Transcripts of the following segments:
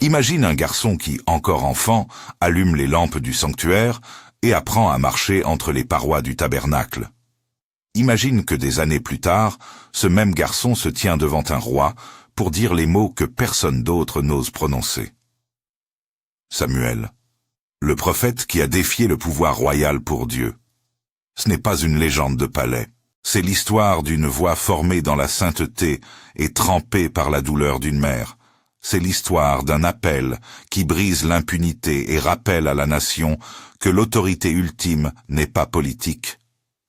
Imagine un garçon qui, encore enfant, allume les lampes du sanctuaire et apprend à marcher entre les parois du tabernacle. Imagine que des années plus tard, ce même garçon se tient devant un roi pour dire les mots que personne d'autre n'ose prononcer. Samuel, le prophète qui a défié le pouvoir royal pour Dieu. Ce n'est pas une légende de palais, c'est l'histoire d'une voix formée dans la sainteté et trempée par la douleur d'une mère. C'est l'histoire d'un appel qui brise l'impunité et rappelle à la nation que l'autorité ultime n'est pas politique,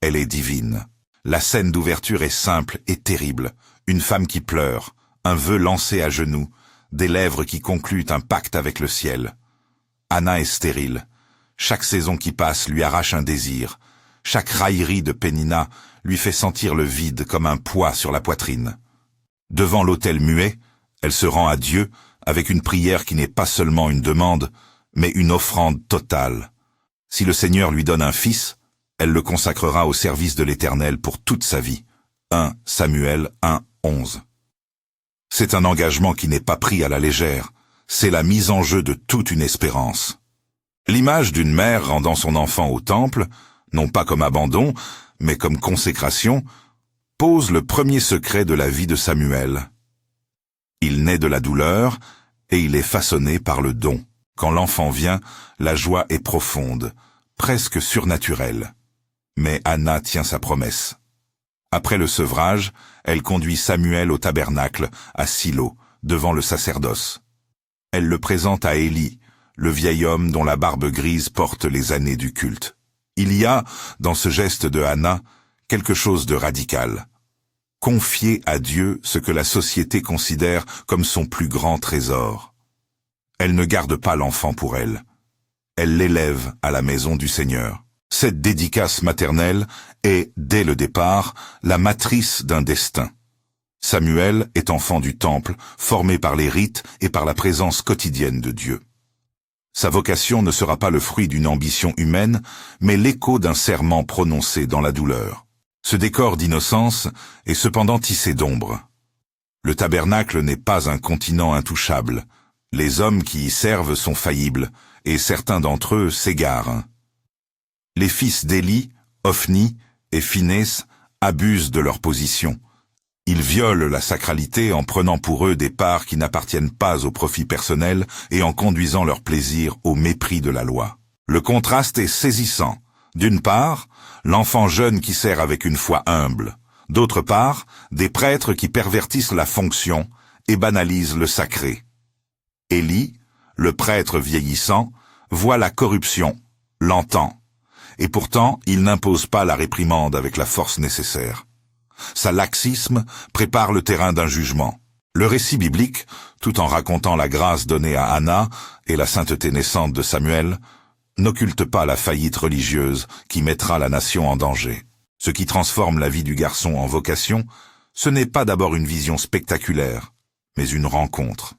elle est divine. La scène d'ouverture est simple et terrible. Une femme qui pleure, un vœu lancé à genoux, des lèvres qui concluent un pacte avec le ciel. Anna est stérile. Chaque saison qui passe lui arrache un désir. Chaque raillerie de Pénina lui fait sentir le vide comme un poids sur la poitrine. Devant l'autel muet, elle se rend à Dieu avec une prière qui n'est pas seulement une demande, mais une offrande totale. Si le Seigneur lui donne un fils, elle le consacrera au service de l'Éternel pour toute sa vie. 1 Samuel 1:11. C'est un engagement qui n'est pas pris à la légère, c'est la mise en jeu de toute une espérance. L'image d'une mère rendant son enfant au temple, non pas comme abandon, mais comme consécration, pose le premier secret de la vie de Samuel. Il naît de la douleur et il est façonné par le don. Quand l'enfant vient, la joie est profonde, presque surnaturelle. Mais Anna tient sa promesse. Après le sevrage, elle conduit Samuel au tabernacle, à Silo, devant le sacerdoce. Elle le présente à Élie, le vieil homme dont la barbe grise porte les années du culte. Il y a, dans ce geste de Anna, quelque chose de radical. Confier à Dieu ce que la société considère comme son plus grand trésor. Elle ne garde pas l'enfant pour elle. Elle l'élève à la maison du Seigneur. Cette dédicace maternelle est, dès le départ, la matrice d'un destin. Samuel est enfant du temple, formé par les rites et par la présence quotidienne de Dieu. Sa vocation ne sera pas le fruit d'une ambition humaine, mais l'écho d'un serment prononcé dans la douleur. Ce décor d'innocence est cependant tissé d'ombre. Le tabernacle n'est pas un continent intouchable. Les hommes qui y servent sont faillibles, et certains d'entre eux s'égarent. Les fils d'Élie, Ophni et Phinès abusent de leur position. Ils violent la sacralité en prenant pour eux des parts qui n'appartiennent pas au profit personnel et en conduisant leur plaisir au mépris de la loi. Le contraste est saisissant. D'une part, l'enfant jeune qui sert avec une foi humble. D'autre part, des prêtres qui pervertissent la fonction et banalisent le sacré. Élie, le prêtre vieillissant, voit la corruption, l'entend. Et pourtant, il n'impose pas la réprimande avec la force nécessaire. Sa laxisme prépare le terrain d'un jugement. Le récit biblique, tout en racontant la grâce donnée à Anna et la sainteté naissante de Samuel, n'occulte pas la faillite religieuse qui mettra la nation en danger. Ce qui transforme la vie du garçon en vocation, ce n'est pas d'abord une vision spectaculaire, mais une rencontre.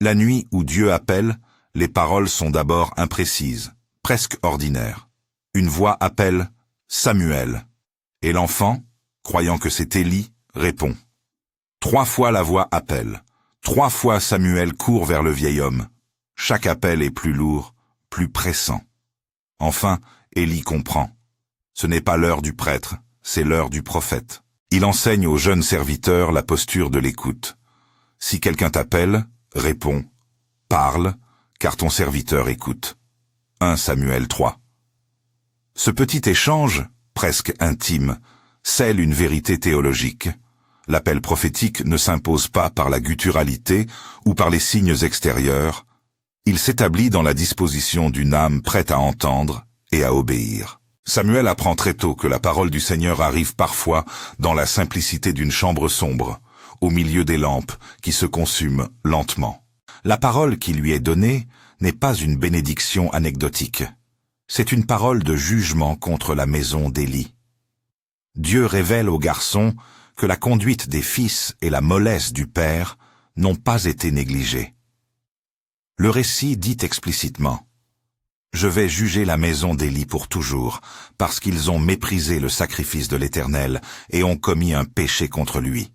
La nuit où Dieu appelle, les paroles sont d'abord imprécises, presque ordinaires. Une voix appelle « Samuel » et l'enfant, croyant que c'est Élie, répond. 3 fois la voix appelle. 3 fois Samuel court vers le vieil homme. Chaque appel est plus lourd, plus pressant. Enfin, Élie comprend. Ce n'est pas l'heure du prêtre, c'est l'heure du prophète. Il enseigne aux jeunes serviteurs la posture de l'écoute. Si quelqu'un t'appelle, réponds. Parle, car ton serviteur écoute. 1 Samuel 3. Ce petit échange, presque intime, scelle une vérité théologique. L'appel prophétique ne s'impose pas par la gutturalité ou par les signes extérieurs. Il s'établit dans la disposition d'une âme prête à entendre et à obéir. Samuel apprend très tôt que la parole du Seigneur arrive parfois dans la simplicité d'une chambre sombre, au milieu des lampes qui se consument lentement. La parole qui lui est donnée n'est pas une bénédiction anecdotique. C'est une parole de jugement contre la maison d'Élie. Dieu révèle au garçon que la conduite des fils et la mollesse du père n'ont pas été négligées. Le récit dit explicitement « Je vais juger la maison d'Élie pour toujours, parce qu'ils ont méprisé le sacrifice de l'Éternel et ont commis un péché contre lui.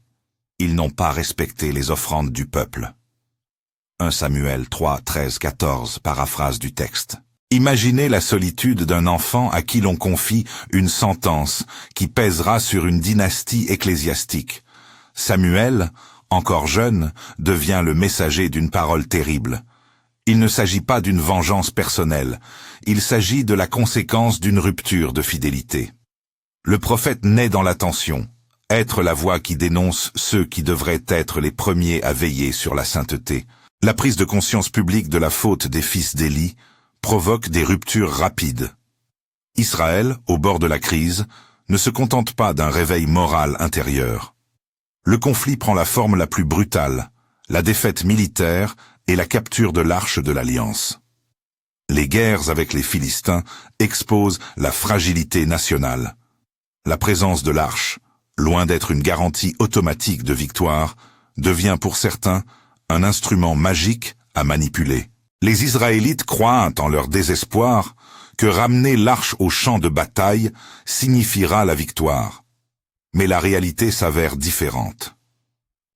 Ils n'ont pas respecté les offrandes du peuple. » 1 Samuel 3, 13, 14, paraphrase du texte. Imaginez la solitude d'un enfant à qui l'on confie une sentence qui pèsera sur une dynastie ecclésiastique. Samuel, encore jeune, devient le messager d'une parole terrible. Il ne s'agit pas d'une vengeance personnelle, il s'agit de la conséquence d'une rupture de fidélité. Le prophète naît dans la tension, être la voix qui dénonce ceux qui devraient être les premiers à veiller sur la sainteté. La prise de conscience publique de la faute des fils d'Élie provoque des ruptures rapides. Israël, au bord de la crise, ne se contente pas d'un réveil moral intérieur. Le conflit prend la forme la plus brutale, la défaite militaire et la capture de l'arche de l'Alliance. Les guerres avec les Philistins exposent la fragilité nationale. La présence de l'arche, loin d'être une garantie automatique de victoire, devient pour certains un instrument magique à manipuler. Les Israélites croient, en leur désespoir, que ramener l'arche au champ de bataille signifiera la victoire. Mais la réalité s'avère différente.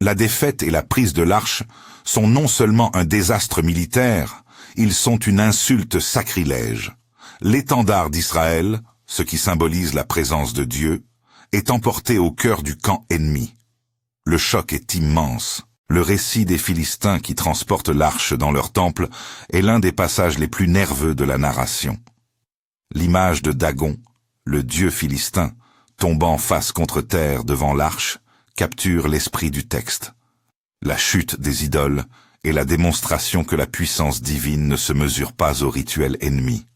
La défaite et la prise de l'arche sont non seulement un désastre militaire, ils sont une insulte sacrilège. L'étendard d'Israël, ce qui symbolise la présence de Dieu, est emporté au cœur du camp ennemi. Le choc est immense. Le récit des Philistins qui transportent l'arche dans leur temple est l'un des passages les plus nerveux de la narration. L'image de Dagon, le dieu philistin, tombant face contre terre devant l'arche, capture l'esprit du texte. La chute des idoles est la démonstration que la puissance divine ne se mesure pas au rituel ennemi.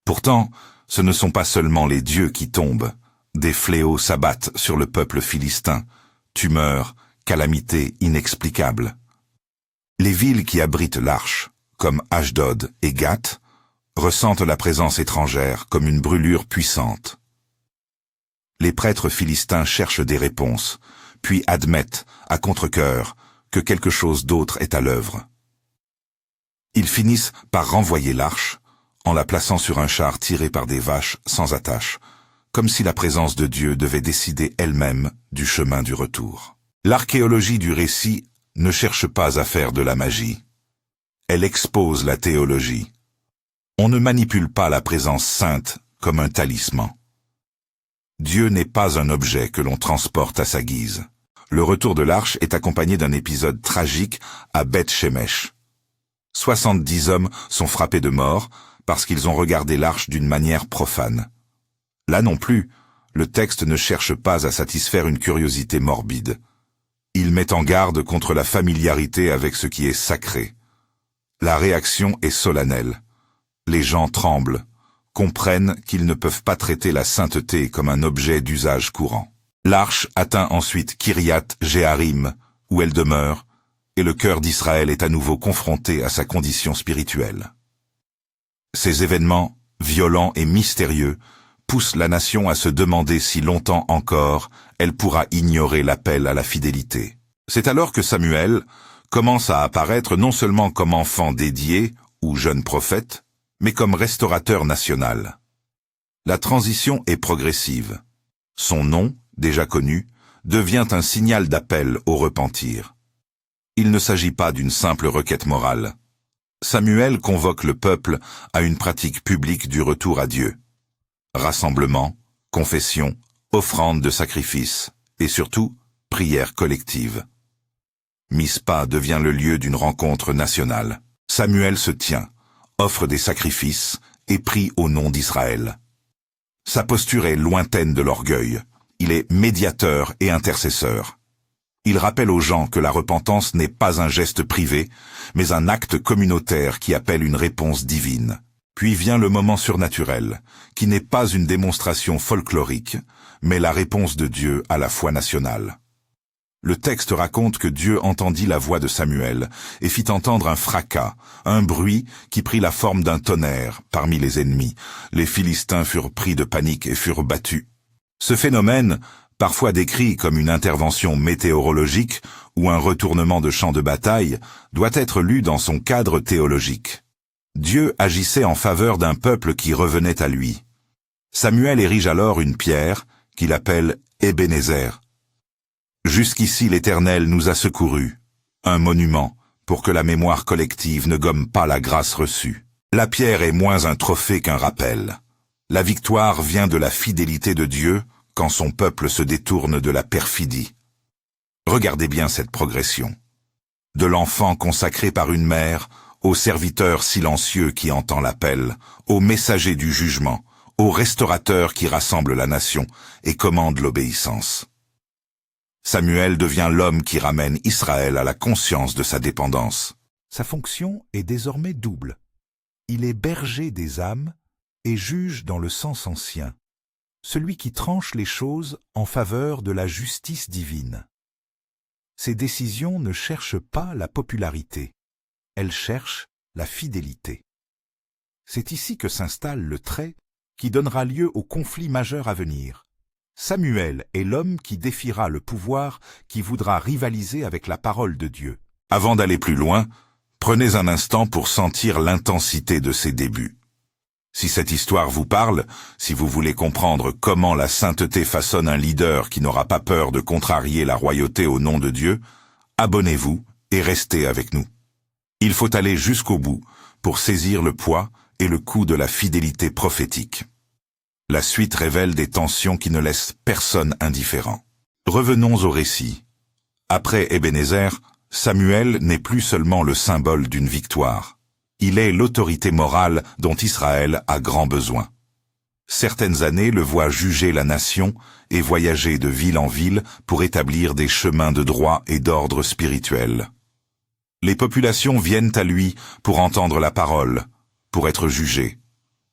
Pourtant, ce ne sont pas seulement les dieux qui tombent. Des fléaux s'abattent sur le peuple philistin, tumeurs, calamités inexplicables. Les villes qui abritent l'arche, comme Ashdod et Gath, ressentent la présence étrangère comme une brûlure puissante. Les prêtres philistins cherchent des réponses, puis admettent, à contre-cœur, que quelque chose d'autre est à l'œuvre. Ils finissent par renvoyer l'arche, en la plaçant sur un char tiré par des vaches sans attache, comme si la présence de Dieu devait décider elle-même du chemin du retour. L'archéologie du récit ne cherche pas à faire de la magie. Elle expose la théologie. On ne manipule pas la présence sainte comme un talisman. Dieu n'est pas un objet que l'on transporte à sa guise. Le retour de l'arche est accompagné d'un épisode tragique à Beth-Shemesh. 70 hommes sont frappés de mort parce qu'ils ont regardé l'arche d'une manière profane. Là non plus, le texte ne cherche pas à satisfaire une curiosité morbide. Il met en garde contre la familiarité avec ce qui est sacré. La réaction est solennelle. Les gens tremblent, comprennent qu'ils ne peuvent pas traiter la sainteté comme un objet d'usage courant. L'arche atteint ensuite Kiriath Jéarim, où elle demeure, et le cœur d'Israël est à nouveau confronté à sa condition spirituelle. Ces événements, violents et mystérieux, poussent la nation à se demander si longtemps encore elle pourra ignorer l'appel à la fidélité. C'est alors que Samuel commence à apparaître non seulement comme enfant dédié ou jeune prophète, mais comme restaurateur national. La transition est progressive. Son nom, déjà connu, devient un signal d'appel au repentir. Il ne s'agit pas d'une simple requête morale. Samuel convoque le peuple à une pratique publique du retour à Dieu. Rassemblement, confession, offrande de sacrifice et surtout, prière collective. Mispa devient le lieu d'une rencontre nationale. Samuel se tient, offre des sacrifices et prie au nom d'Israël. Sa posture est lointaine de l'orgueil. Il est médiateur et intercesseur. Il rappelle aux gens que la repentance n'est pas un geste privé, mais un acte communautaire qui appelle une réponse divine. Puis vient le moment surnaturel, qui n'est pas une démonstration folklorique, mais la réponse de Dieu à la foi nationale. Le texte raconte que Dieu entendit la voix de Samuel et fit entendre un fracas, un bruit qui prit la forme d'un tonnerre parmi les ennemis. Les Philistins furent pris de panique et furent battus. Ce phénomène, parfois décrit comme une intervention météorologique ou un retournement de champ de bataille, doit être lu dans son cadre théologique. Dieu agissait en faveur d'un peuple qui revenait à lui. Samuel érige alors une pierre qu'il appelle Ebenezer. Jusqu'ici l'Éternel nous a secourus, un monument, pour que la mémoire collective ne gomme pas la grâce reçue. La pierre est moins un trophée qu'un rappel. La victoire vient de la fidélité de Dieu quand son peuple se détourne de la perfidie. Regardez bien cette progression. De l'enfant consacré par une mère, au serviteur silencieux qui entend l'appel, au messager du jugement, au restaurateur qui rassemble la nation et commande l'obéissance. Samuel devient l'homme qui ramène Israël à la conscience de sa dépendance. Sa fonction est désormais double. Il est berger des âmes et juge dans le sens ancien, celui qui tranche les choses en faveur de la justice divine. Ses décisions ne cherchent pas la popularité, elles cherchent la fidélité. C'est ici que s'installe le trait qui donnera lieu au conflit majeur à venir. Samuel est l'homme qui défiera le pouvoir qui voudra rivaliser avec la parole de Dieu. Avant d'aller plus loin, prenez un instant pour sentir l'intensité de ses débuts. Si cette histoire vous parle, si vous voulez comprendre comment la sainteté façonne un leader qui n'aura pas peur de contrarier la royauté au nom de Dieu, abonnez-vous et restez avec nous. Il faut aller jusqu'au bout pour saisir le poids et le coût de la fidélité prophétique. La suite révèle des tensions qui ne laissent personne indifférent. Revenons au récit. Après Ebenezer, Samuel n'est plus seulement le symbole d'une victoire. Il est l'autorité morale dont Israël a grand besoin. Certaines années le voient juger la nation et voyager de ville en ville pour établir des chemins de droit et d'ordre spirituel. Les populations viennent à lui pour entendre la parole, pour être jugées,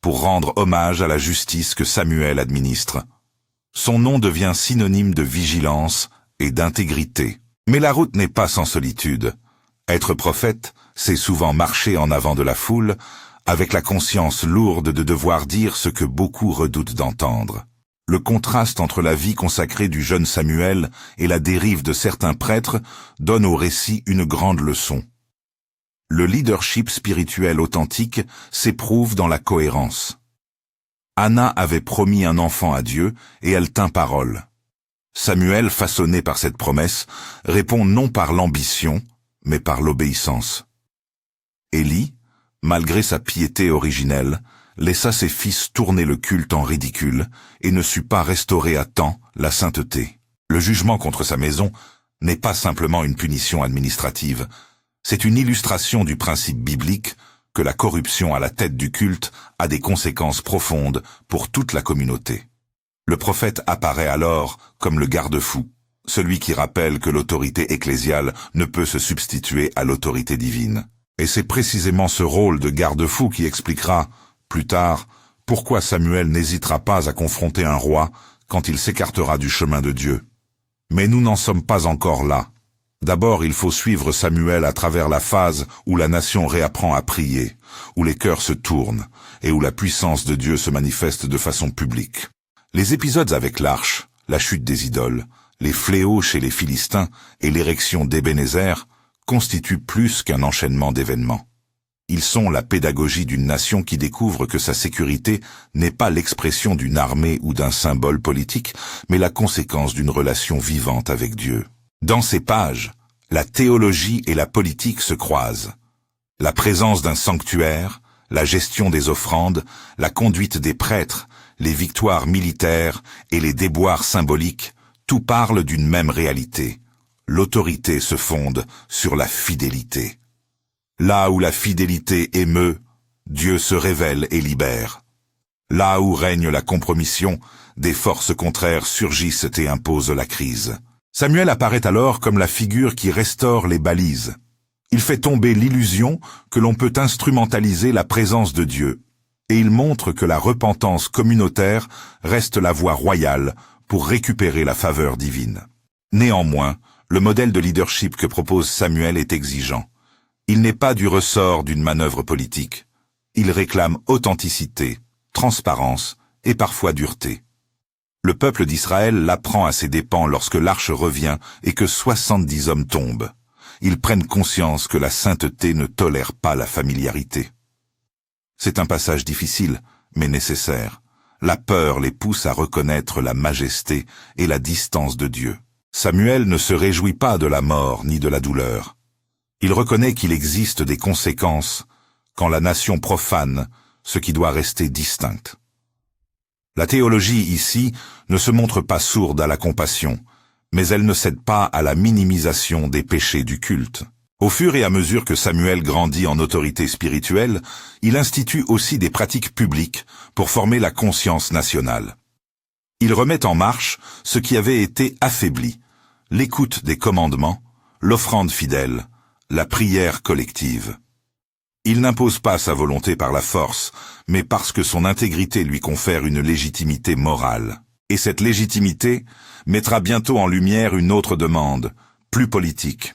pour rendre hommage à la justice que Samuel administre. Son nom devient synonyme de vigilance et d'intégrité. Mais la route n'est pas sans solitude. Être prophète, c'est souvent marcher en avant de la foule, avec la conscience lourde de devoir dire ce que beaucoup redoutent d'entendre. Le contraste entre la vie consacrée du jeune Samuel et la dérive de certains prêtres donne au récit une grande leçon. Le leadership spirituel authentique s'éprouve dans la cohérence. Anna avait promis un enfant à Dieu et elle tint parole. Samuel, façonné par cette promesse, répond non par l'ambition, mais par l'obéissance. Élie, malgré sa piété originelle, laissa ses fils tourner le culte en ridicule et ne sut pas restaurer à temps la sainteté. Le jugement contre sa maison n'est pas simplement une punition administrative, c'est une illustration du principe biblique que la corruption à la tête du culte a des conséquences profondes pour toute la communauté. Le prophète apparaît alors comme le garde-fou, celui qui rappelle que l'autorité ecclésiale ne peut se substituer à l'autorité divine. Et c'est précisément ce rôle de garde-fou qui expliquera, plus tard, pourquoi Samuel n'hésitera pas à confronter un roi quand il s'écartera du chemin de Dieu. Mais nous n'en sommes pas encore là. D'abord, il faut suivre Samuel à travers la phase où la nation réapprend à prier, où les cœurs se tournent et où la puissance de Dieu se manifeste de façon publique. Les épisodes avec l'arche, la chute des idoles, les fléaux chez les Philistins et l'érection d'Ebenezer constituent plus qu'un enchaînement d'événements. Ils sont la pédagogie d'une nation qui découvre que sa sécurité n'est pas l'expression d'une armée ou d'un symbole politique, mais la conséquence d'une relation vivante avec Dieu. Dans ces pages, la théologie et la politique se croisent. La présence d'un sanctuaire, la gestion des offrandes, la conduite des prêtres, les victoires militaires et les déboires symboliques, tout parle d'une même réalité. L'autorité se fonde sur la fidélité. Là où la fidélité émeut, Dieu se révèle et libère. Là où règne la compromission, des forces contraires surgissent et imposent la crise. Samuel apparaît alors comme la figure qui restaure les balises. Il fait tomber l'illusion que l'on peut instrumentaliser la présence de Dieu, et il montre que la repentance communautaire reste la voie royale pour récupérer la faveur divine. Néanmoins, le modèle de leadership que propose Samuel est exigeant. Il n'est pas du ressort d'une manœuvre politique. Il réclame authenticité, transparence et parfois dureté. Le peuple d'Israël l'apprend à ses dépens lorsque l'arche revient et que 70 hommes tombent. Ils prennent conscience que la sainteté ne tolère pas la familiarité. C'est un passage difficile, mais nécessaire. La peur les pousse à reconnaître la majesté et la distance de Dieu. Samuel ne se réjouit pas de la mort ni de la douleur. Il reconnaît qu'il existe des conséquences quand la nation profane ce qui doit rester distinct. La théologie ici ne se montre pas sourde à la compassion, mais elle ne cède pas à la minimisation des péchés du culte. Au fur et à mesure que Samuel grandit en autorité spirituelle, il institue aussi des pratiques publiques pour former la conscience nationale. Il remet en marche ce qui avait été affaibli, l'écoute des commandements, l'offrande fidèle, la prière collective. Il n'impose pas sa volonté par la force, mais parce que son intégrité lui confère une légitimité morale. Et cette légitimité mettra bientôt en lumière une autre demande, plus politique.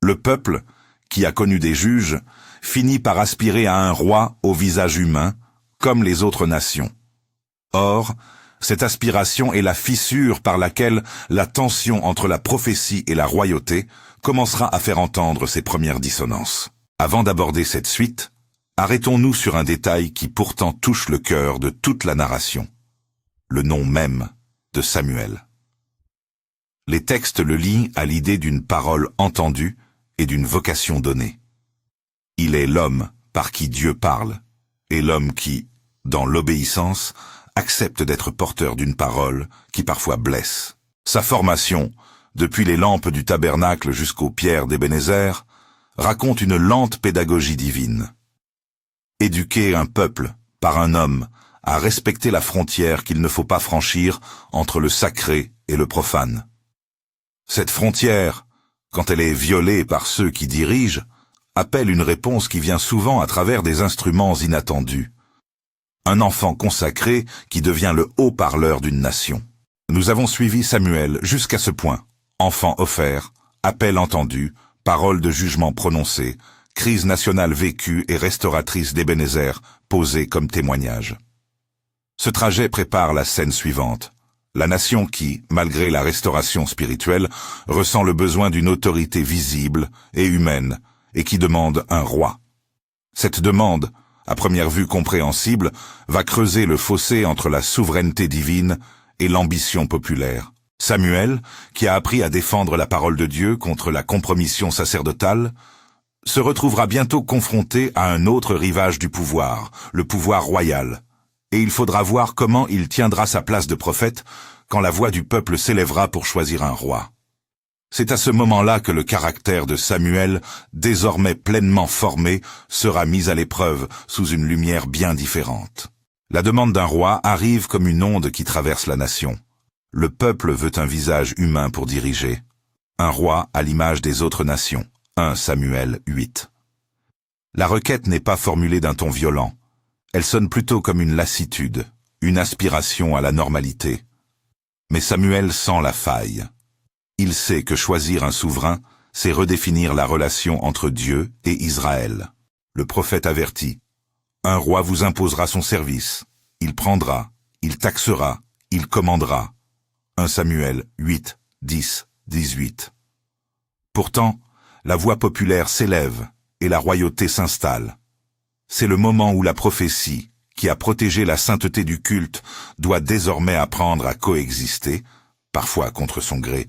Le peuple, qui a connu des juges, finit par aspirer à un roi au visage humain, comme les autres nations. Or, cette aspiration est la fissure par laquelle la tension entre la prophétie et la royauté commencera à faire entendre ses premières dissonances. Avant d'aborder cette suite, arrêtons-nous sur un détail qui pourtant touche le cœur de toute la narration. Le nom même de Samuel. Les textes le lient à l'idée d'une parole entendue et d'une vocation donnée. Il est l'homme par qui Dieu parle, et l'homme qui, dans l'obéissance, accepte d'être porteur d'une parole qui parfois blesse. Sa formation, depuis les lampes du tabernacle jusqu'aux pierres d'Ébenézer, raconte une lente pédagogie divine. Éduquer un peuple, par un homme, à respecter la frontière qu'il ne faut pas franchir entre le sacré et le profane. Cette frontière, quand elle est violée par ceux qui dirigent, appelle une réponse qui vient souvent à travers des instruments inattendus. Un enfant consacré qui devient le haut-parleur d'une nation. Nous avons suivi Samuel jusqu'à ce point. Enfant offert, appel entendu, parole de jugement prononcée, crise nationale vécue et restauratrice d'Ébenézer posée comme témoignage. Ce trajet prépare la scène suivante. La nation qui, malgré la restauration spirituelle, ressent le besoin d'une autorité visible et humaine, et qui demande un roi. Cette demande, à première vue compréhensible, va creuser le fossé entre la souveraineté divine et l'ambition populaire. Samuel, qui a appris à défendre la parole de Dieu contre la compromission sacerdotale, se retrouvera bientôt confronté à un autre rivage du pouvoir, le pouvoir royal. Et il faudra voir comment il tiendra sa place de prophète quand la voix du peuple s'élèvera pour choisir un roi. C'est à ce moment-là que le caractère de Samuel, désormais pleinement formé, sera mis à l'épreuve sous une lumière bien différente. La demande d'un roi arrive comme une onde qui traverse la nation. Le peuple veut un visage humain pour diriger. Un roi à l'image des autres nations. 1 Samuel 8. La requête n'est pas formulée d'un ton violent. Elle sonne plutôt comme une lassitude, une aspiration à la normalité. Mais Samuel sent la faille. Il sait que choisir un souverain, c'est redéfinir la relation entre Dieu et Israël. Le prophète avertit. Un roi vous imposera son service. Il prendra, il taxera, il commandera. 1 Samuel 8, 10, 18. Pourtant, la voix populaire s'élève et la royauté s'installe. C'est le moment où la prophétie, qui a protégé la sainteté du culte, doit désormais apprendre à coexister, parfois contre son gré,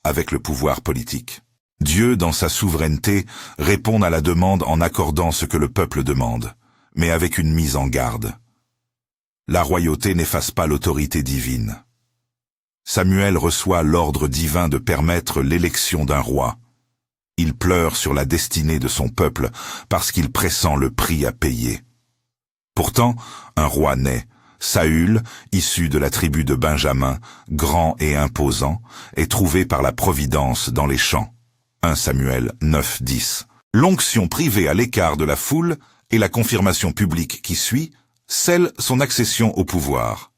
avec le pouvoir politique. Dieu, dans sa souveraineté, répond à la demande en accordant ce que le peuple demande, mais avec une mise en garde. La royauté n'efface pas l'autorité divine. Samuel reçoit l'ordre divin de permettre l'élection d'un roi. Il pleure sur la destinée de son peuple parce qu'il pressent le prix à payer. Pourtant, un roi naît. Saül, issu de la tribu de Benjamin, grand et imposant, est trouvé par la providence dans les champs. 1 Samuel 9, 10. L'onction privée à l'écart de la foule et la confirmation publique qui suit scellent son accession au pouvoir.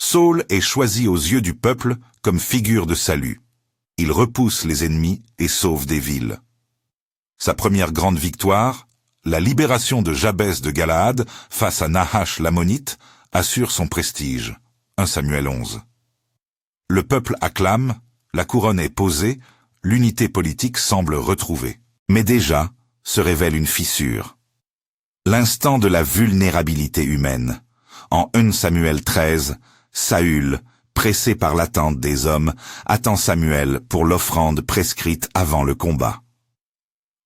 Saül est choisi aux yeux du peuple comme figure de salut. Il repousse les ennemis et sauve des villes. Sa première grande victoire, la libération de Jabès de Galaad face à Nahash l'Ammonite, assure son prestige. 1 Samuel 11. Le peuple acclame, la couronne est posée, l'unité politique semble retrouvée. Mais déjà se révèle une fissure. L'instant de la vulnérabilité humaine. En 1 Samuel 13, Saül, pressé par l'attente des hommes, attend Samuel pour l'offrande prescrite avant le combat.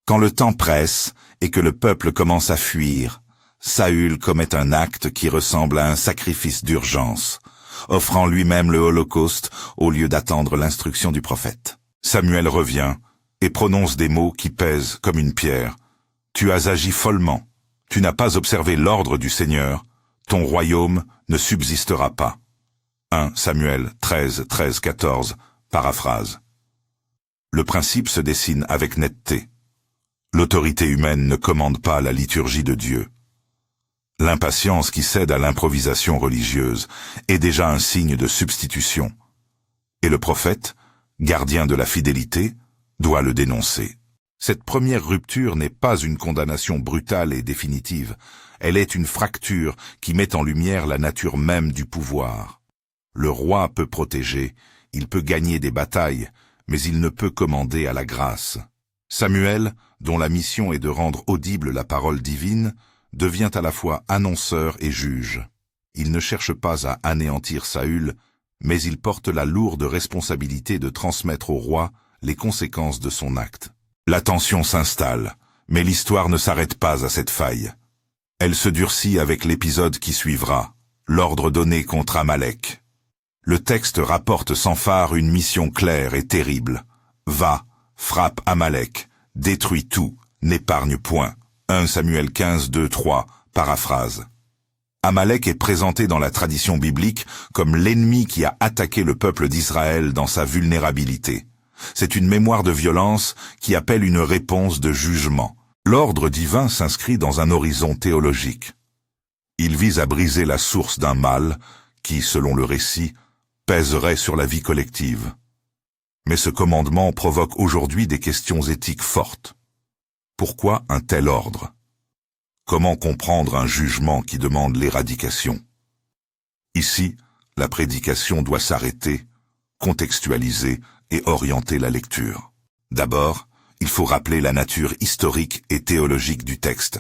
Quand le temps presse et que le peuple commence à fuir, Saül commet un acte qui ressemble à un sacrifice d'urgence, offrant lui-même le holocauste au lieu d'attendre l'instruction du prophète. Samuel revient et prononce des mots qui pèsent comme une pierre. « Tu as agi follement. Tu n'as pas observé l'ordre du Seigneur. Ton royaume ne subsistera pas. » 1 Samuel 13, 14, paraphrase. Le principe se dessine avec netteté. L'autorité humaine ne commande pas la liturgie de Dieu. L'impatience qui cède à l'improvisation religieuse est déjà un signe de substitution. Et le prophète, gardien de la fidélité, doit le dénoncer. Cette première rupture n'est pas une condamnation brutale et définitive. Elle est une fracture qui met en lumière la nature même du pouvoir. Le roi peut protéger, il peut gagner des batailles, mais il ne peut commander à la grâce. Samuel, dont la mission est de rendre audible la parole divine, devient à la fois annonceur et juge. Il ne cherche pas à anéantir Saül, mais il porte la lourde responsabilité de transmettre au roi les conséquences de son acte. La tension s'installe, mais l'histoire ne s'arrête pas à cette faille. Elle se durcit avec l'épisode qui suivra, l'ordre donné contre Amalek. Le texte rapporte sans phare une mission claire et terrible. Va, frappe Amalek, détruis tout, n'épargne point. 1 Samuel 15, 2, 3, paraphrase. Amalek est présenté dans la tradition biblique comme l'ennemi qui a attaqué le peuple d'Israël dans sa vulnérabilité. C'est une mémoire de violence qui appelle une réponse de jugement. L'ordre divin s'inscrit dans un horizon théologique. Il vise à briser la source d'un mal qui, selon le récit, pèserait sur la vie collective. Mais ce commandement provoque aujourd'hui des questions éthiques fortes. Pourquoi un tel ordre? Comment comprendre un jugement qui demande l'éradication? Ici, la prédication doit s'arrêter, contextualiser et orienter la lecture. D'abord, il faut rappeler la nature historique et théologique du texte.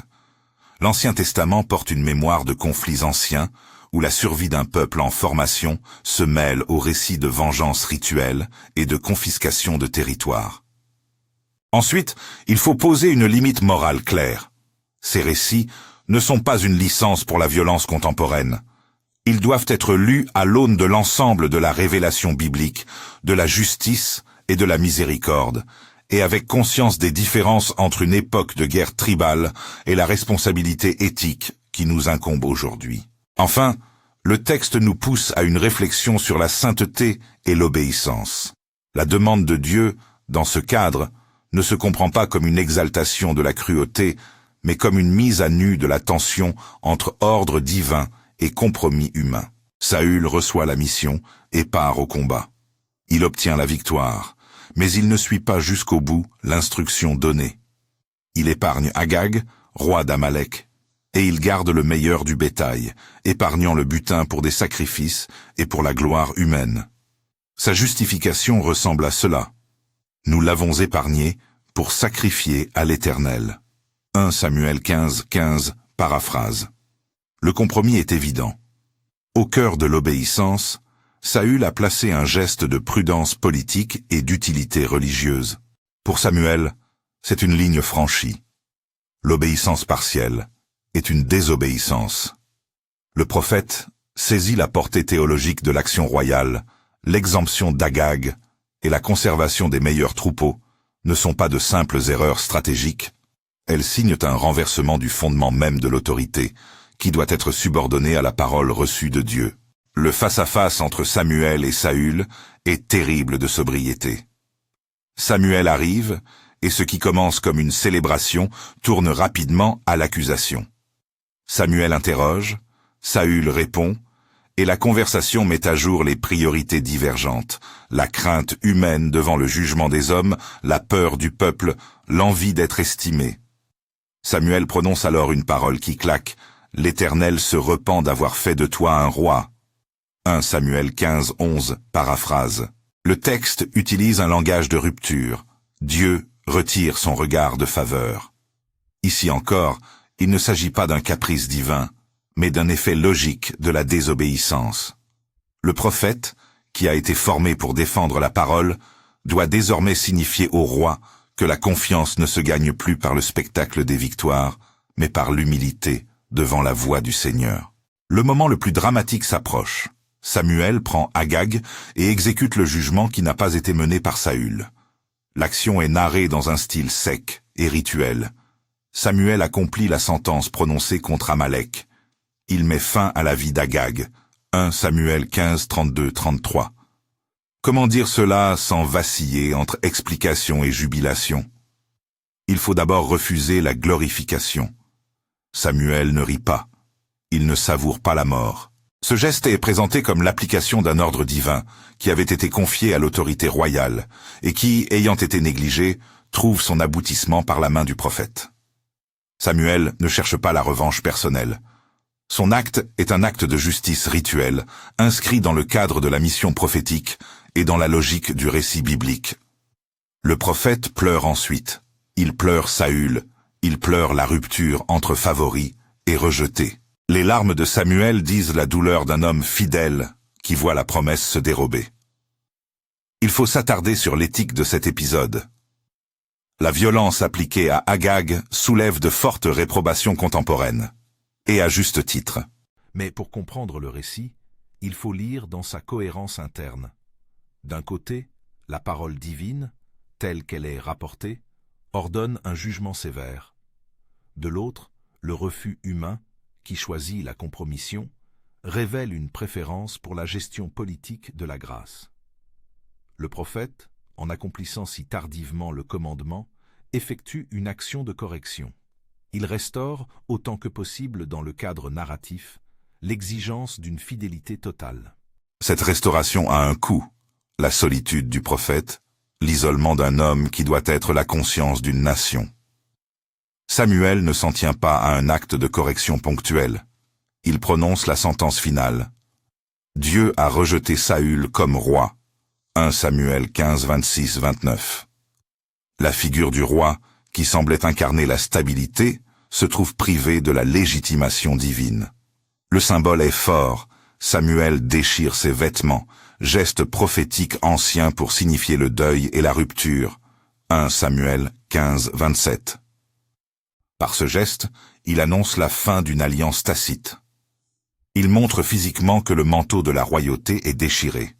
L'Ancien Testament porte une mémoire de conflits anciens où la survie d'un peuple en formation se mêle aux récits de vengeance rituelle et de confiscation de territoire. Ensuite, il faut poser une limite morale claire. Ces récits ne sont pas une licence pour la violence contemporaine. Ils doivent être lus à l'aune de l'ensemble de la révélation biblique, de la justice et de la miséricorde, et avec conscience des différences entre une époque de guerre tribale et la responsabilité éthique qui nous incombe aujourd'hui. Enfin, le texte nous pousse à une réflexion sur la sainteté et l'obéissance. La demande de Dieu, dans ce cadre, ne se comprend pas comme une exaltation de la cruauté, mais comme une mise à nu de la tension entre ordre divin et compromis humain. Saül reçoit la mission et part au combat. Il obtient la victoire, mais il ne suit pas jusqu'au bout l'instruction donnée. Il épargne Agag, roi d'Amalek, et il garde le meilleur du bétail, épargnant le butin pour des sacrifices et pour la gloire humaine. Sa justification ressemble à cela. Nous l'avons épargné pour sacrifier à l'Éternel. 1 Samuel 15, 15, paraphrase. Le compromis est évident. Au cœur de l'obéissance, Saül a placé un geste de prudence politique et d'utilité religieuse. Pour Samuel, c'est une ligne franchie. L'obéissance partielle est une désobéissance. Le prophète saisit la portée théologique de l'action royale, l'exemption d'Agag et la conservation des meilleurs troupeaux ne sont pas de simples erreurs stratégiques. Elles signent un renversement du fondement même de l'autorité, qui doit être subordonné à la parole reçue de Dieu. Le face-à-face entre Samuel et Saül est terrible de sobriété. Samuel arrive, et ce qui commence comme une célébration tourne rapidement à l'accusation. Samuel interroge, Saül répond, et la conversation met à jour les priorités divergentes, la crainte humaine devant le jugement des hommes, la peur du peuple, l'envie d'être estimé. Samuel prononce alors une parole qui claque, « L'Éternel se repent d'avoir fait de toi un roi ». 1 Samuel 15, 11, paraphrase. Le texte utilise un langage de rupture. Dieu retire son regard de faveur. Ici encore, il ne s'agit pas d'un caprice divin, mais d'un effet logique de la désobéissance. Le prophète, qui a été formé pour défendre la parole, doit désormais signifier au roi que la confiance ne se gagne plus par le spectacle des victoires, mais par l'humilité devant la voix du Seigneur. Le moment le plus dramatique s'approche. Samuel prend Agag et exécute le jugement qui n'a pas été mené par Saül. L'action est narrée dans un style sec et rituel. Samuel accomplit la sentence prononcée contre Amalek. Il met fin à la vie d'Agag. 1 Samuel 15, 32, 33. Comment dire cela sans vaciller entre explication et jubilation? Il faut d'abord refuser la glorification. Samuel ne rit pas. Il ne savoure pas la mort. Ce geste est présenté comme l'application d'un ordre divin qui avait été confié à l'autorité royale et qui, ayant été négligé, trouve son aboutissement par la main du prophète. Samuel ne cherche pas la revanche personnelle. Son acte est un acte de justice rituelle, inscrit dans le cadre de la mission prophétique et dans la logique du récit biblique. Le prophète pleure ensuite. Il pleure Saül, il pleure la rupture entre favoris et rejetés. Les larmes de Samuel disent la douleur d'un homme fidèle qui voit la promesse se dérober. Il faut s'attarder sur l'éthique de cet épisode. La violence appliquée à Agag soulève de fortes réprobations contemporaines, et à juste titre. Mais pour comprendre le récit, il faut lire dans sa cohérence interne. D'un côté, la parole divine, telle qu'elle est rapportée, ordonne un jugement sévère. De l'autre, le refus humain, qui choisit la compromission, révèle une préférence pour la gestion politique de la grâce. Le prophète, en accomplissant si tardivement le commandement, effectue une action de correction. Il restaure, autant que possible dans le cadre narratif, l'exigence d'une fidélité totale. Cette restauration a un coût, la solitude du prophète, l'isolement d'un homme qui doit être la conscience d'une nation. Samuel ne s'en tient pas à un acte de correction ponctuel. Il prononce la sentence finale. Dieu a rejeté Saül comme roi. 1 Samuel 15, 26, 29. La figure du roi, qui semblait incarner la stabilité, se trouve privée de la légitimation divine. Le symbole est fort. Samuel déchire ses vêtements, geste prophétique ancien pour signifier le deuil et la rupture. 1 Samuel 15, 27. Par ce geste, il annonce la fin d'une alliance tacite. Il montre physiquement que le manteau de la royauté est déchiré.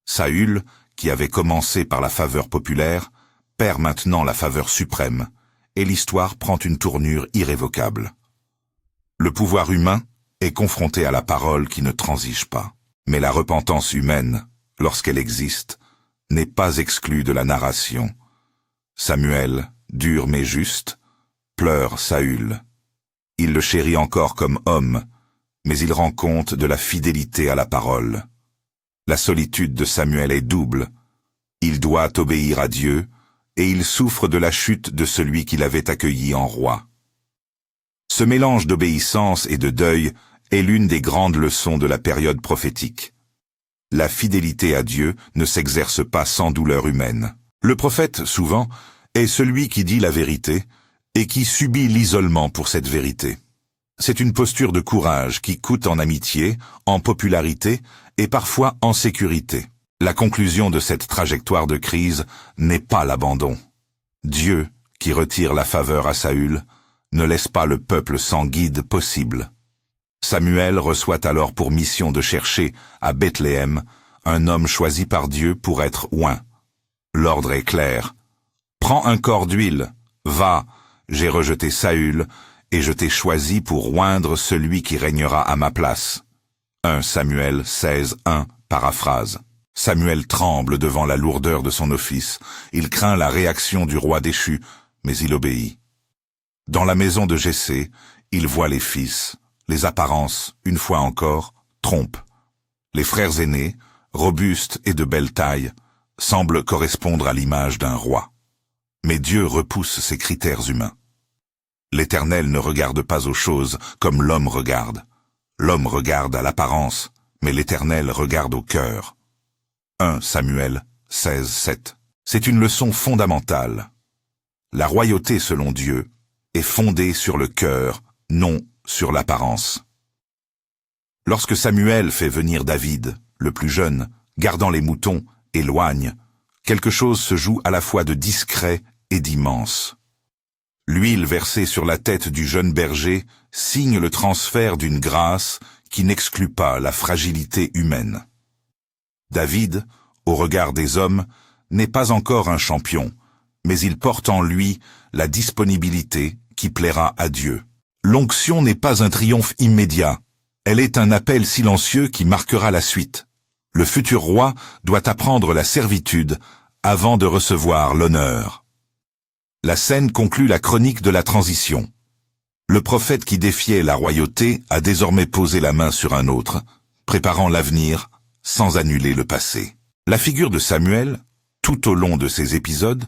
Saül, qui avait commencé par la faveur populaire, perd maintenant la faveur suprême, et l'histoire prend une tournure irrévocable. Le pouvoir humain est confronté à la parole qui ne transige pas. Mais la repentance humaine, lorsqu'elle existe, n'est pas exclue de la narration. Samuel, dur mais juste, pleure Saül. Il le chérit encore comme homme, mais il rend compte de la fidélité à la parole. La solitude de Samuel est double. Il doit obéir à Dieu, et il souffre de la chute de celui qui l'avait accueilli en roi. Ce mélange d'obéissance et de deuil est l'une des grandes leçons de la période prophétique. La fidélité à Dieu ne s'exerce pas sans douleur humaine. Le prophète, souvent, est celui qui dit la vérité et qui subit l'isolement pour cette vérité. C'est une posture de courage qui coûte en amitié, en popularité et parfois en sécurité. La conclusion de cette trajectoire de crise n'est pas l'abandon. Dieu, qui retire la faveur à Saül, ne laisse pas le peuple sans guide possible. Samuel reçoit alors pour mission de chercher, à Bethléem, un homme choisi par Dieu pour être oint. L'ordre est clair. Prends un corps d'huile, va, j'ai rejeté Saül, et je t'ai choisi pour oindre celui qui régnera à ma place. 1 Samuel 16, 1, paraphrase. Samuel tremble devant la lourdeur de son office. Il craint la réaction du roi déchu, mais il obéit. Dans la maison de Jessé, il voit les fils. Les apparences, une fois encore, trompent. Les frères aînés, robustes et de belle taille, semblent correspondre à l'image d'un roi. Mais Dieu repousse ces critères humains. L'Éternel ne regarde pas aux choses comme l'homme regarde. L'homme regarde à l'apparence, mais l'Éternel regarde au cœur. 1 Samuel 16, 7. C'est une leçon fondamentale. La royauté selon Dieu est fondée sur le cœur, non sur l'apparence. Lorsque Samuel fait venir David, le plus jeune, gardant les moutons, éloigne, quelque chose se joue à la fois de discret et d'immense. L'huile versée sur la tête du jeune berger signe le transfert d'une grâce qui n'exclut pas la fragilité humaine. David, au regard des hommes, n'est pas encore un champion, mais il porte en lui la disponibilité qui plaira à Dieu. L'onction n'est pas un triomphe immédiat, elle est un appel silencieux qui marquera la suite. Le futur roi doit apprendre la servitude avant de recevoir l'honneur. La scène conclut la chronique de la transition. Le prophète qui défiait la royauté a désormais posé la main sur un autre, préparant l'avenir sans annuler le passé. La figure de Samuel, tout au long de ces épisodes,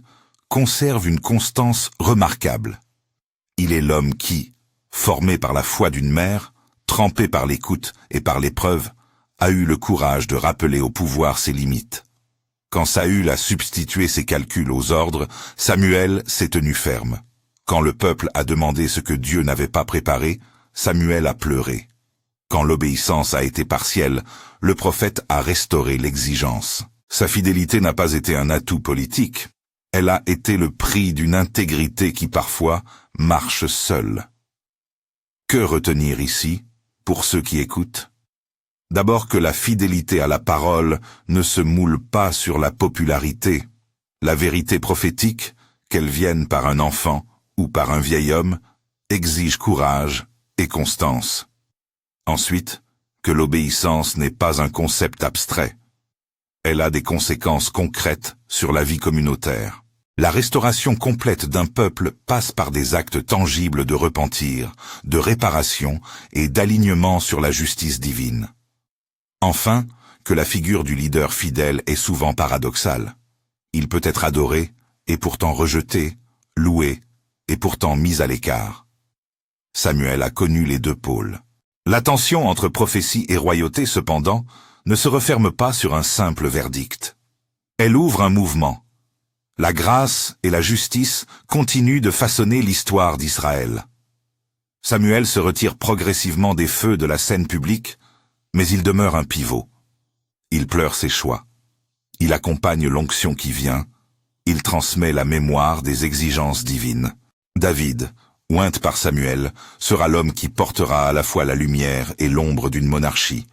conserve une constance remarquable. Il est l'homme qui, formé par la foi d'une mère, trempé par l'écoute et par l'épreuve, a eu le courage de rappeler au pouvoir ses limites. Quand Saül a substitué ses calculs aux ordres, Samuel s'est tenu ferme. Quand le peuple a demandé ce que Dieu n'avait pas préparé, Samuel a pleuré. Quand l'obéissance a été partielle, le prophète a restauré l'exigence. Sa fidélité n'a pas été un atout politique, elle a été le prix d'une intégrité qui parfois marche seule. Que retenir ici, pour ceux qui écoutent ? D'abord que la fidélité à la parole ne se moule pas sur la popularité. La vérité prophétique, qu'elle vienne par un enfant ou par un vieil homme, exige courage et constance. Ensuite, que l'obéissance n'est pas un concept abstrait. Elle a des conséquences concrètes sur la vie communautaire. La restauration complète d'un peuple passe par des actes tangibles de repentir, de réparation et d'alignement sur la justice divine. Enfin, que la figure du leader fidèle est souvent paradoxale. Il peut être adoré et pourtant rejeté, loué et pourtant mis à l'écart. Samuel a connu les deux pôles. La tension entre prophétie et royauté, cependant, ne se referme pas sur un simple verdict. Elle ouvre un mouvement. La grâce et la justice continuent de façonner l'histoire d'Israël. Samuel se retire progressivement des feux de la scène publique, mais il demeure un pivot. Il pleure ses choix. Il accompagne l'onction qui vient. Il transmet la mémoire des exigences divines. David, oint par Samuel, sera l'homme qui portera à la fois la lumière et l'ombre d'une monarchie.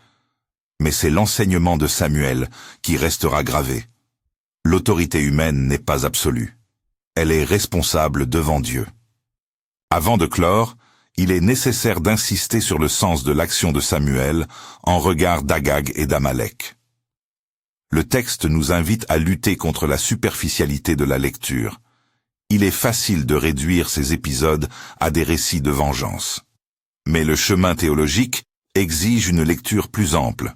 Mais c'est l'enseignement de Samuel qui restera gravé. L'autorité humaine n'est pas absolue. Elle est responsable devant Dieu. Avant de clore, il est nécessaire d'insister sur le sens de l'action de Samuel en regard d'Agag et d'Amalek. Le texte nous invite à lutter contre la superficialité de la lecture. Il est facile de réduire ces épisodes à des récits de vengeance. Mais le chemin théologique exige une lecture plus ample.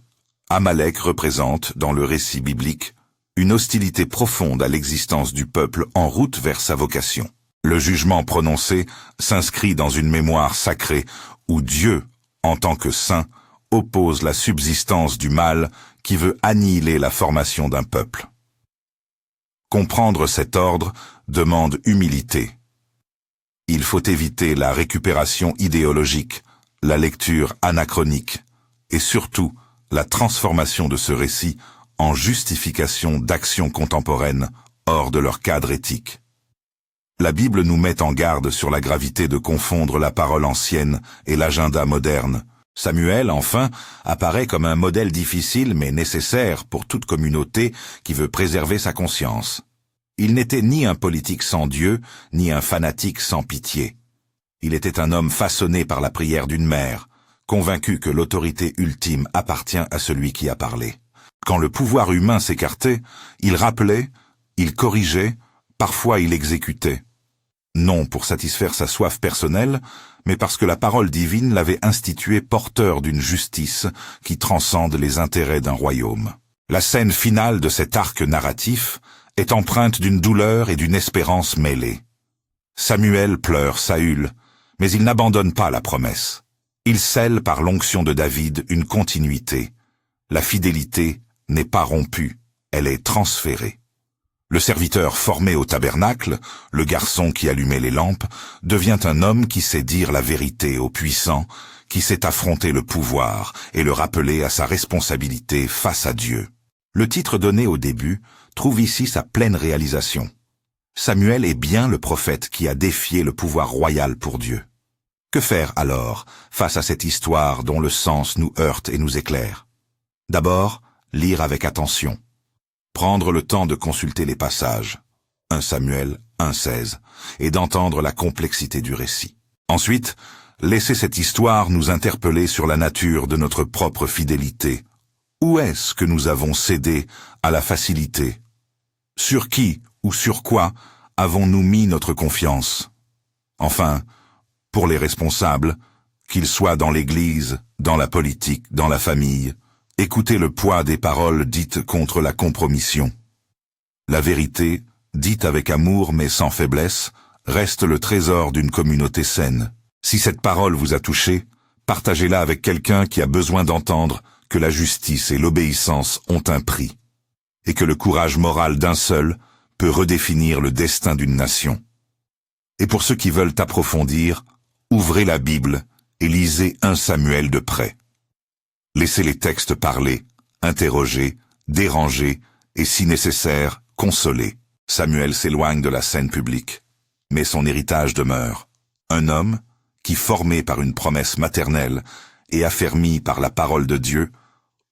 Amalek représente, dans le récit biblique, une hostilité profonde à l'existence du peuple en route vers sa vocation. Le jugement prononcé s'inscrit dans une mémoire sacrée où Dieu, en tant que saint, oppose la subsistance du mal qui veut annihiler la formation d'un peuple. Comprendre cet ordre demande humilité. Il faut éviter la récupération idéologique, la lecture anachronique et surtout la transformation de ce récit en justification d'actions contemporaines hors de leur cadre éthique. La Bible nous met en garde sur la gravité de confondre la parole ancienne et l'agenda moderne. Samuel, enfin, apparaît comme un modèle difficile mais nécessaire pour toute communauté qui veut préserver sa conscience. Il n'était ni un politique sans Dieu, ni un fanatique sans pitié. Il était un homme façonné par la prière d'une mère, convaincu que l'autorité ultime appartient à celui qui a parlé. Quand le pouvoir humain s'écartait, il rappelait, il corrigeait, parfois il exécutait. Non pour satisfaire sa soif personnelle, mais parce que la parole divine l'avait institué porteur d'une justice qui transcende les intérêts d'un royaume. La scène finale de cet arc narratif est empreinte d'une douleur et d'une espérance mêlées. Samuel pleure Saül, mais il n'abandonne pas la promesse. Il scelle par l'onction de David une continuité. La fidélité n'est pas rompue, elle est transférée. Le serviteur formé au tabernacle, le garçon qui allumait les lampes, devient un homme qui sait dire la vérité aux puissants, qui sait affronter le pouvoir et le rappeler à sa responsabilité face à Dieu. Le titre donné au début trouve ici sa pleine réalisation. Samuel est bien le prophète qui a défié le pouvoir royal pour Dieu. Que faire alors face à cette histoire dont le sens nous heurte et nous éclaire? D'abord, lire avec attention. Prendre le temps de consulter les passages, 1 Samuel 1,16, et d'entendre la complexité du récit. Ensuite, laisser cette histoire nous interpeller sur la nature de notre propre fidélité. Où est-ce que nous avons cédé à la facilité? Sur qui ou sur quoi avons-nous mis notre confiance? Enfin, pour les responsables, qu'ils soient dans l'Église, dans la politique, dans la famille, écoutez le poids des paroles dites contre la compromission. La vérité, dite avec amour mais sans faiblesse, reste le trésor d'une communauté saine. Si cette parole vous a touché, partagez-la avec quelqu'un qui a besoin d'entendre que la justice et l'obéissance ont un prix, et que le courage moral d'un seul peut redéfinir le destin d'une nation. Et pour ceux qui veulent approfondir, ouvrez la Bible et lisez 1 Samuel de près. Laissez les textes parler, interroger, déranger et, si nécessaire, consoler. Samuel s'éloigne de la scène publique, mais son héritage demeure. Un homme qui, formé par une promesse maternelle et affermi par la parole de Dieu,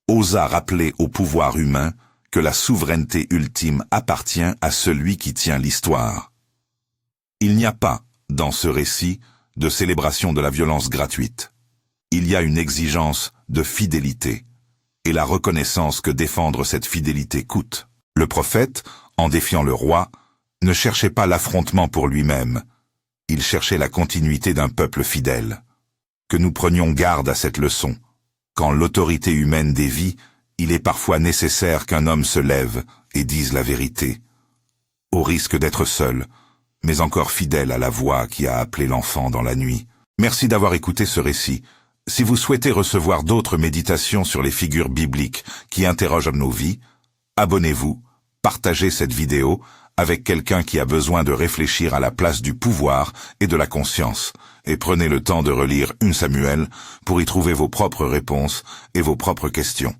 osa rappeler au pouvoir humain que la souveraineté ultime appartient à celui qui tient l'histoire. Il n'y a pas, dans ce récit, de célébration de la violence gratuite. Il y a une exigence de fidélité, et la reconnaissance que défendre cette fidélité coûte. Le prophète, en défiant le roi, ne cherchait pas l'affrontement pour lui-même, il cherchait la continuité d'un peuple fidèle. Que nous prenions garde à cette leçon. Quand l'autorité humaine dévie, il est parfois nécessaire qu'un homme se lève et dise la vérité, au risque d'être seul, mais encore fidèle à la voix qui a appelé l'enfant dans la nuit. Merci d'avoir écouté ce récit. Si vous souhaitez recevoir d'autres méditations sur les figures bibliques qui interrogent nos vies, abonnez-vous, partagez cette vidéo avec quelqu'un qui a besoin de réfléchir à la place du pouvoir et de la conscience, et prenez le temps de relire 1 Samuel pour y trouver vos propres réponses et vos propres questions.